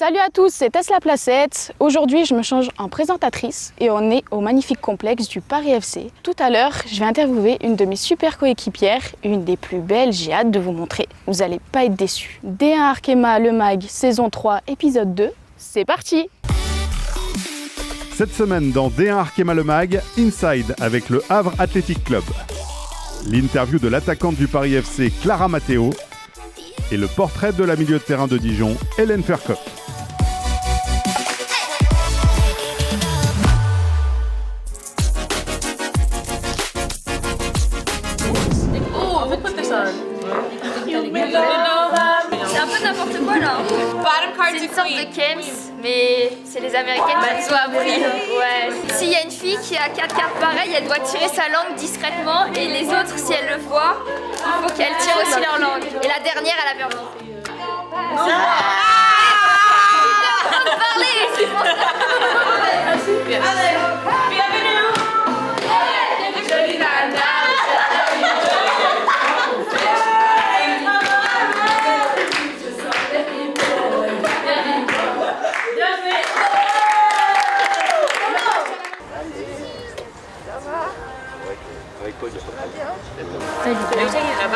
Salut à tous, c'est Tess la Placette. Aujourd'hui, je me change en présentatrice et on est au magnifique complexe du Paris FC. Tout à l'heure, je vais interviewer une de mes super coéquipières, une des plus belles, j'ai hâte de vous montrer. Vous allez pas être déçus. D1 Arkema Le Mag, saison 3, épisode 2, c'est parti! Cette semaine dans D1 Arkema Le Mag, Inside avec le Havre Athletic Club. L'interview de l'attaquante du Paris FC, Clara Matteo, et le portrait de la milieu de terrain de Dijon, Hélène Ferkop. C'est un peu n'importe quoi là. C'est une sorte de Kems, mais c'est les Américaines qui nous ont appris. Ouais. S'il y a une fille qui a 4 cartes pareilles, elle doit tirer sa langue discrètement et les autres, si elles le voient, il faut qu'elles tirent aussi leur langue. Et la dernière, elle a perdu.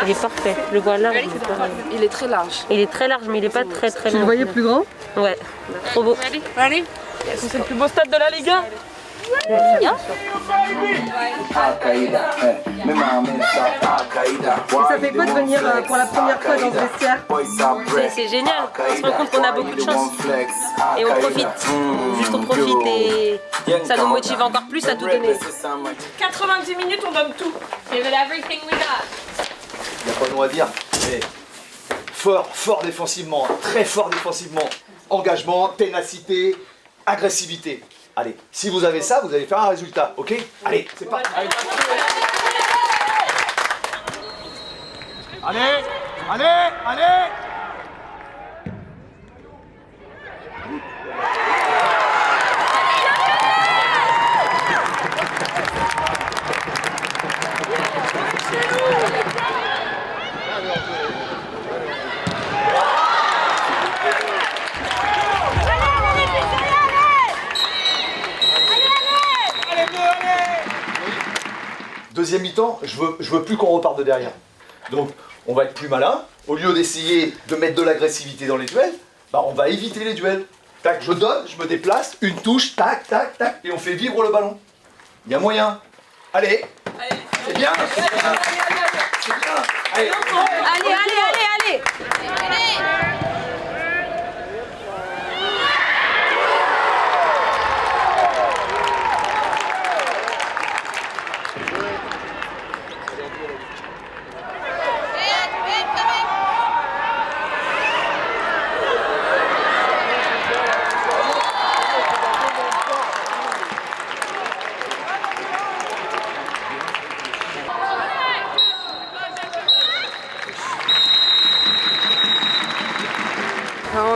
Il est parfait, je le vois large. Il est très large. Il est très large, mais il est pas très Tu long. le voyais plus grand? Ouais, trop beau. C'est le plus beau stade de la Liga. Bien. Et ça fait quoi de venir pour la première fois dans ce vestiaire? C'est génial. On se rend compte qu'on a beaucoup de chance. Et on profite. Juste on profite et ça nous motive encore plus à tout donner. 90 minutes, on donne tout. Give it everything we got. Il n'y a pas de mot à dire, mais fort défensivement, très fort défensivement, engagement, ténacité, agressivité. Allez, si vous avez ça, vous allez faire un résultat, ok? Allez, c'est parti. Allez. Deuxième mi-temps, je veux plus qu'on reparte de derrière. Donc, on va être plus malin. Au lieu d'essayer de mettre de l'agressivité dans les duels, on va éviter les duels. Tac, je donne, je me déplace, une touche, tac, et on fait vivre le ballon. Il y a moyen. Allez. C'est bien. C'est bien. Allez. Allez.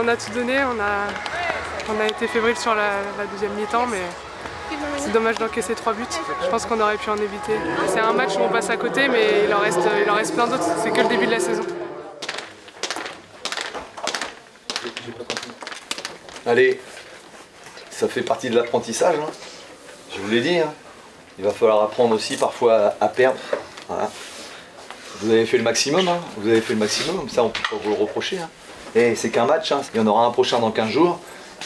On a tout donné, on a été fébrile sur la deuxième mi-temps, mais c'est dommage d'encaisser 3 buts. Je pense qu'on aurait pu en éviter. C'est un match où on passe à côté, mais il en reste plein d'autres. C'est que le début de la saison. Allez, ça fait partie de l'apprentissage, hein. Je vous l'ai dit, hein. Il va falloir apprendre aussi parfois à perdre. Voilà. Vous avez fait le maximum, hein. Vous avez fait le maximum, ça on peut pas vous le reprocher. Hein. Et c'est qu'un match, hein. Il y en aura un prochain dans 15 jours,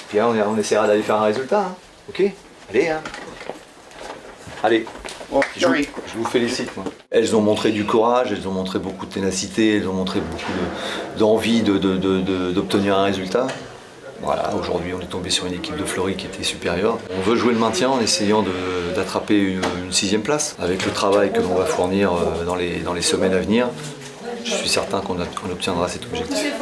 puis là, on essaiera d'aller faire un résultat, hein. Ok? Allez, hein. Allez. Je vous félicite, moi. Elles ont montré du courage, elles ont montré beaucoup de ténacité, elles ont montré beaucoup d'envie d'obtenir un résultat. Voilà, aujourd'hui on est tombé sur une équipe de Fleury qui était supérieure. On veut jouer le maintien en essayant d'attraper une 6e place. Avec le travail que l'on va fournir dans les semaines à venir, je suis certain qu'on obtiendra cet objectif.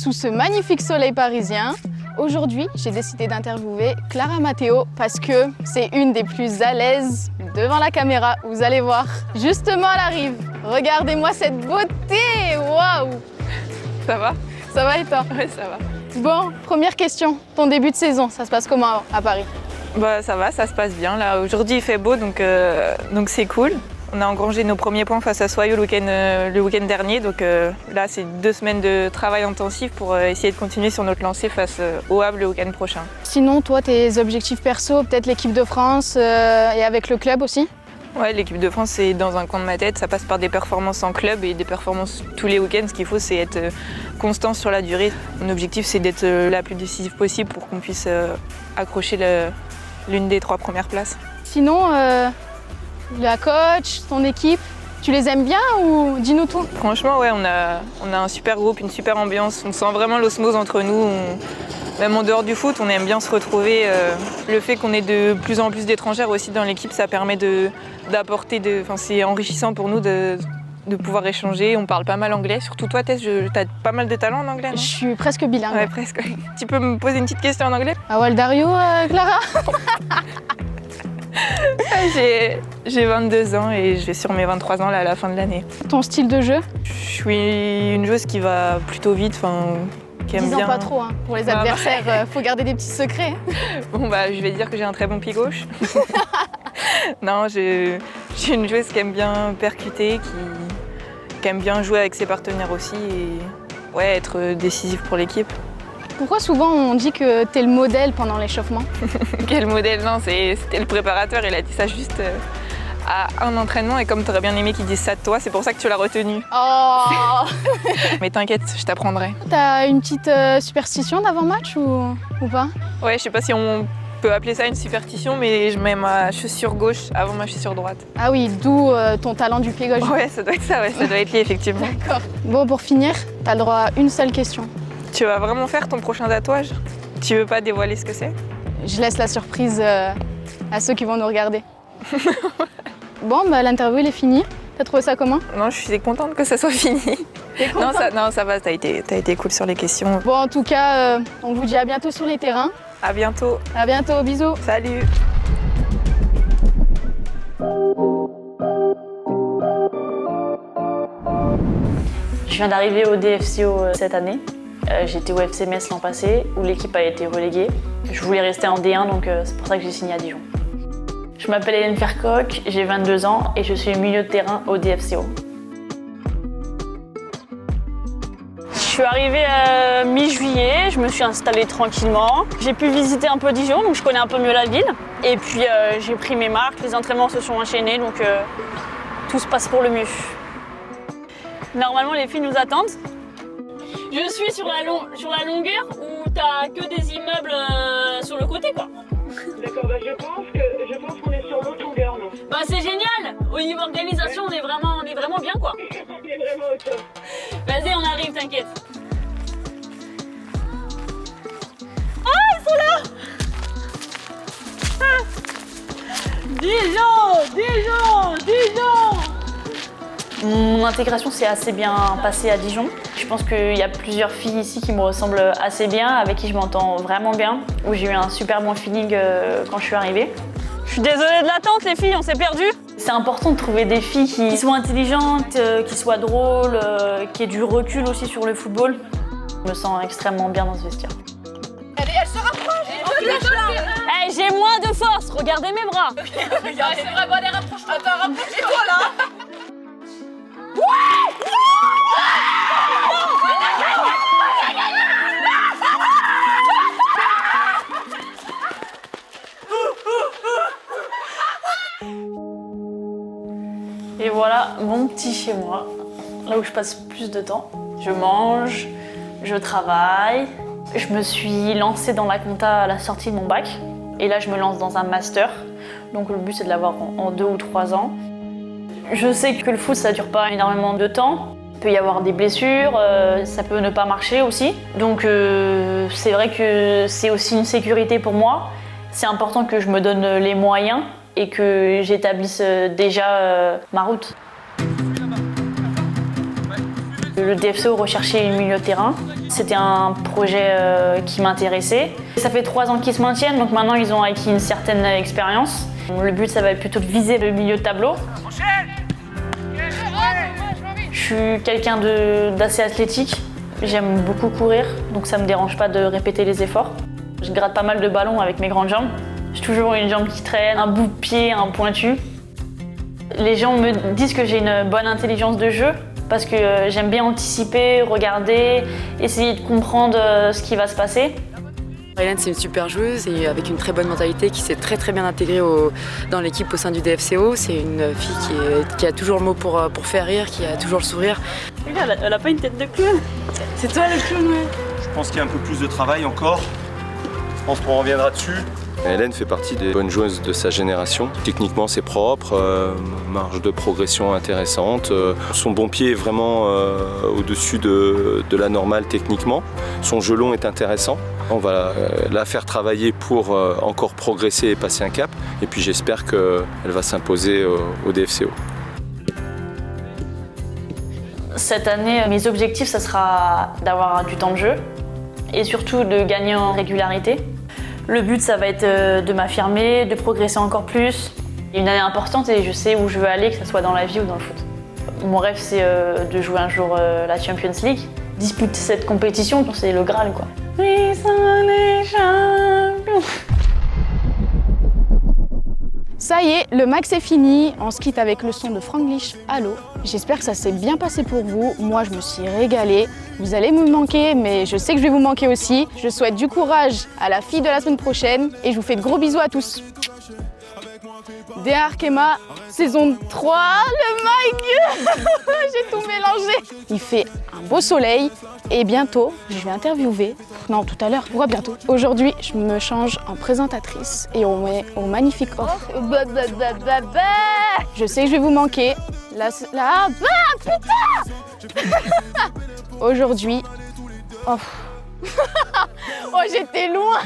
sous ce magnifique soleil parisien. Aujourd'hui, j'ai décidé d'interviewer Clara Matteo parce que c'est une des plus à l'aise devant la caméra. Vous allez voir, justement elle arrive. Regardez-moi cette beauté, waouh! Ça va? Ça va et toi? Ouais, ça va. Bon, première question, ton début de saison, ça se passe comment à Paris? Bah ça va, ça se passe bien. Là, aujourd'hui il fait beau, donc c'est cool. On a engrangé nos premiers points face à Soyaux le week-end dernier, donc là c'est 2 semaines de travail intensif pour essayer de continuer sur notre lancée face au Havre le week-end prochain. Sinon, toi, tes objectifs perso, peut-être l'équipe de France et avec le club aussi? Ouais, l'équipe de France c'est dans un coin de ma tête, ça passe par des performances en club et des performances tous les week-ends. Ce qu'il faut c'est être constant sur la durée. Mon objectif c'est d'être la plus décisive possible pour qu'on puisse accrocher l'une des 3 premières places. Sinon, la coach, ton équipe, tu les aimes bien ou dis-nous tout? Franchement, ouais, on a un super groupe, une super ambiance. On sent vraiment l'osmose entre nous. Même en dehors du foot, on aime bien se retrouver. Le fait qu'on ait de plus en plus d'étrangères aussi dans l'équipe, ça permet d'apporter. Enfin, c'est enrichissant pour nous de pouvoir échanger. On parle pas mal anglais. Surtout toi, Tess, t'as pas mal de talent en anglais, non? Je suis presque bilingue. Ouais, presque. Tu peux me poser une petite question en anglais? Ah ouais, Dario, Clara? J'ai 22 ans et je vais sur mes 23 ans là, à la fin de l'année. Ton style de jeu? Je suis une joueuse qui va plutôt vite, qui aime Disons bien. pas trop, hein. Pour les adversaires, faut garder des petits secrets. Bon bah je vais dire que j'ai un très bon pied gauche. Non, je suis une joueuse qui aime bien percuter, qui aime bien jouer avec ses partenaires aussi et ouais, être décisive pour l'équipe. Pourquoi souvent on dit que t'es le modèle pendant l'échauffement? Quel modèle? Non, c'était le préparateur, il a dit ça juste à un entraînement et comme t'aurais bien aimé qu'il dise ça de toi, c'est pour ça que tu l'as retenu. Oh! Mais t'inquiète, je t'apprendrai. T'as une petite superstition d'avant-match ou pas? Ouais, je sais pas si on peut appeler ça une superstition, mais je mets ma chaussure gauche avant ma chaussure droite. Ah oui, d'où ton talent du pied gauche. Ouais, ça doit être ça, ouais, ça doit être lié effectivement. D'accord. Bon, pour finir, t'as le droit à une seule question. Tu vas vraiment faire ton prochain tatouage? Tu veux pas dévoiler ce que c'est? Je laisse la surprise à ceux qui vont nous regarder. Bon, bah, l'interview elle est finie. T'as trouvé ça comment? Non, je suis contente que ça soit fini. Non, ça va, t'as été cool sur les questions. Bon, en tout cas, on vous dit à bientôt sur les terrains. À bientôt. À bientôt, bisous. Salut. Je viens d'arriver au DFCO cette année. J'étais au FC Metz l'an passé, où l'équipe a été reléguée. Je voulais rester en D1, donc c'est pour ça que j'ai signé à Dijon. Je m'appelle Hélène Fercoq, j'ai 22 ans et je suis milieu de terrain au DFCO. Je suis arrivée mi-juillet, je me suis installée tranquillement. J'ai pu visiter un peu Dijon, donc je connais un peu mieux la ville. Et puis j'ai pris mes marques, les entraînements se sont enchaînés, donc tout se passe pour le mieux. Normalement, les filles nous attendent. Je suis sur la longueur où t'as que des immeubles sur le côté, quoi. D'accord, bah je pense qu'on est sur l'autre longueur, non? Bah c'est génial. Au niveau organisation, on est vraiment bien, quoi. On est vraiment au top. Vas-y, on arrive, t'inquiète. Ah, ils sont là. Ah. Dijon. Mon intégration s'est assez bien passée à Dijon. Je pense qu'il y a plusieurs filles ici qui me ressemblent assez bien, avec qui je m'entends vraiment bien, où j'ai eu un super bon feeling quand je suis arrivée. Je suis désolée de l'attente, les filles, on s'est perdus. C'est important de trouver des filles qui soient intelligentes, qui soient drôles, qui aient du recul aussi sur le football. Je me sens extrêmement bien dans ce vestiaire. Elle se rapproche. Hey, j'ai moins de force, regardez mes bras. Regardez, c'est vraiment des rapprochements. Attends, rapprochez-toi là. Et voilà mon petit chez moi, là où je passe plus de temps. Je mange, je travaille. Je me suis lancée dans la compta à la sortie de mon bac. Et là, je me lance dans un master. Donc le but, c'est de l'avoir en 2 ou 3 ans. Je sais que le foot, ça dure pas énormément de temps. Il peut y avoir des blessures, ça peut ne pas marcher aussi. Donc c'est vrai que c'est aussi une sécurité pour moi. C'est important que je me donne les moyens et que j'établisse déjà ma route. Le DFCO recherchait une milieu de terrain. C'était un projet qui m'intéressait. Ça fait 3 ans qu'ils se maintiennent, donc maintenant ils ont acquis une certaine expérience. Le but, ça va être plutôt de viser le milieu de tableau. Je suis quelqu'un d'assez athlétique. J'aime beaucoup courir, donc ça me dérange pas de répéter les efforts. Je gratte pas mal de ballons avec mes grandes jambes. J'ai toujours une jambe qui traîne, un bout de pied, un pointu. Les gens me disent que j'ai une bonne intelligence de jeu parce que j'aime bien anticiper, regarder, essayer de comprendre ce qui va se passer. Hélène, c'est une super joueuse et avec une très bonne mentalité qui s'est très bien intégrée dans l'équipe au sein du DFCO. C'est une fille qui a toujours le mot pour faire rire, qui a toujours le sourire. Regarde, elle a pas une tête de clown. C'est toi le clown, ouais. Je pense qu'il y a un peu plus de travail encore. Je pense qu'on reviendra dessus. Hélène fait partie des bonnes joueuses de sa génération. Techniquement, c'est propre, marge de progression intéressante. Son bon pied est vraiment au-dessus de la normale techniquement. Son jeu long est intéressant. On va la faire travailler pour encore progresser et passer un cap. Et puis j'espère qu'elle va s'imposer au DFCO. Cette année, mes objectifs, ça sera d'avoir du temps de jeu et surtout de gagner en régularité. Le but, ça va être de m'affirmer, de progresser encore plus. Une année importante et je sais où je veux aller, que ce soit dans la vie ou dans le foot. Mon rêve, c'est de jouer un jour la Champions League. Disputer cette compétition, c'est le Graal, quoi. Oui, ça les champions. Ça y est, le max est fini. On se quitte avec le son de Franglish, Allo. J'espère que ça s'est bien passé pour vous. Moi, je me suis régalée. Vous allez me manquer, mais je sais que je vais vous manquer aussi. Je souhaite du courage à la fille de la semaine prochaine et je vous fais de gros bisous à tous. D1 Arkema, saison 3, le mic. J'ai tout mélangé. Il fait un beau soleil et bientôt, je vais interviewer. Non, tout à l'heure, pourquoi bientôt? Aujourd'hui, je me change en présentatrice et on met au magnifique off. Je sais que je vais vous manquer. Putain. Aujourd'hui, oh, j'étais loin.